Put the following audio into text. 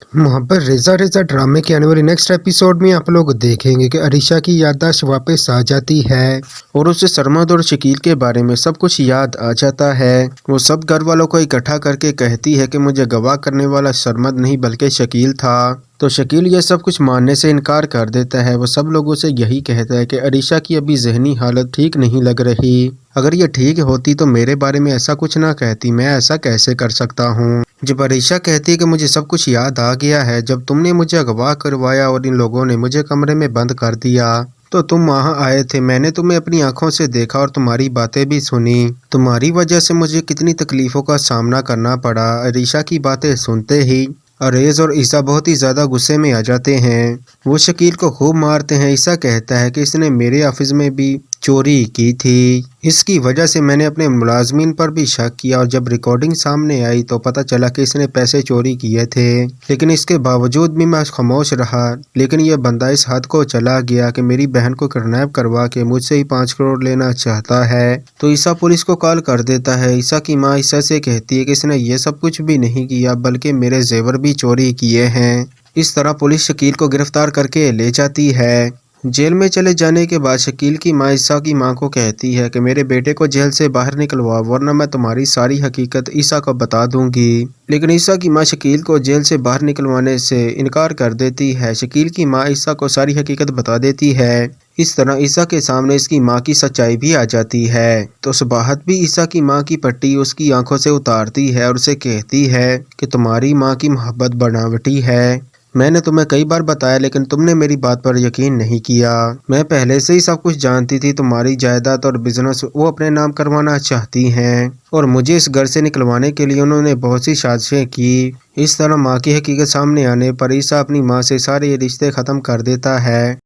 मोहब्बत Reza Reza ड्रामे के आने वाले नेक्स्ट एपिसोड में आप लोग देखेंगे कि अरीशा की याददाश्त वापस आ जाती है और उसे सरमद और शकील के बारे में सब कुछ याद आ जाता है। वो सब घर वालों को इकट्ठा करके कहती है कि मुझे गवाह करने वाला सरमद नहीं बल्कि शकील था। तो शकील ये सब कुछ मानने से इनकार कर देता है। वो सब लोगों से यही कहता है कि अरीशा की अभी जहनी हालत ठीक नहीं लग रही। अगर ये ठीक होती तो मेरे बारे में ऐसा कुछ ना कहती, मैं ऐसा कैसे कर सकता हूँ। जब अरीशा कहती है कि मुझे सब कुछ याद आ गया है, जब तुमने मुझे अगवा करवाया और इन लोगों ने मुझे कमरे में बंद कर दिया तो तुम वहाँ आए थे, मैंने तुम्हें अपनी आंखों से देखा और तुम्हारी बातें भी सुनी। तुम्हारी वजह से मुझे कितनी तकलीफ़ों का सामना करना पड़ा। अरीशा की बातें सुनते ही अरेज और ईसा बहुत ही ज़्यादा गुस्से में आ जाते हैं। वो शकील को खूब मारते हैं। ईसा कहता है कि इसने मेरे ऑफिस में भी चोरी की थी, इसकी वजह से मैंने अपने मुलाजमीन पर भी शक किया और जब रिकॉर्डिंग सामने आई तो पता चला कि इसने पैसे चोरी किए थे, लेकिन इसके बावजूद भी मैं खामोश रहा। लेकिन यह बंदा इस हद को चला गया कि मेरी बहन को किडनैप करवा के मुझसे ही 5 करोड़ लेना चाहता है। तो ईसा पुलिस को कॉल कर देता है। ईसा की माँ ईसा से कहती है कि इसने ये सब कुछ भी नहीं किया बल्कि मेरे जेवर भी चोरी किए हैं। इस तरह पुलिस शकील को गिरफ्तार करके ले जाती है। जेल में चले जाने के बाद शकील की माँ ईसा की माँ को कहती है कि मेरे बेटे को जेल से बाहर निकलवा, वरना मैं तुम्हारी सारी हकीकत ईसा को बता दूंगी। लेकिन ईसा की माँ शकील को जेल से बाहर निकलवाने से इनकार कर देती है। शकील की माँ ईसा को सारी हकीकत बता देती है। इस तरह ईसा के सामने इसकी माँ की सच्चाई भी आ जाती है। तो सुबाहत भी ईसा की माँ की पट्टी उसकी आंखों से उतारती है और उसे कहती है कि तुम्हारी माँ की मोहब्बत बनावटी है। मैंने तुम्हें कई बार बताया लेकिन तुमने मेरी बात पर यकीन नहीं किया। मैं पहले से ही सब कुछ जानती थी। तुम्हारी जायदाद और बिजनेस वो अपने नाम करवाना चाहती हैं और मुझे इस घर से निकलवाने के लिए उन्होंने बहुत सी साजिशें की। इस तरह माँ की हकीकत सामने आने पर ईसा अपनी माँ से सारे रिश्ते ख़त्म कर देता है।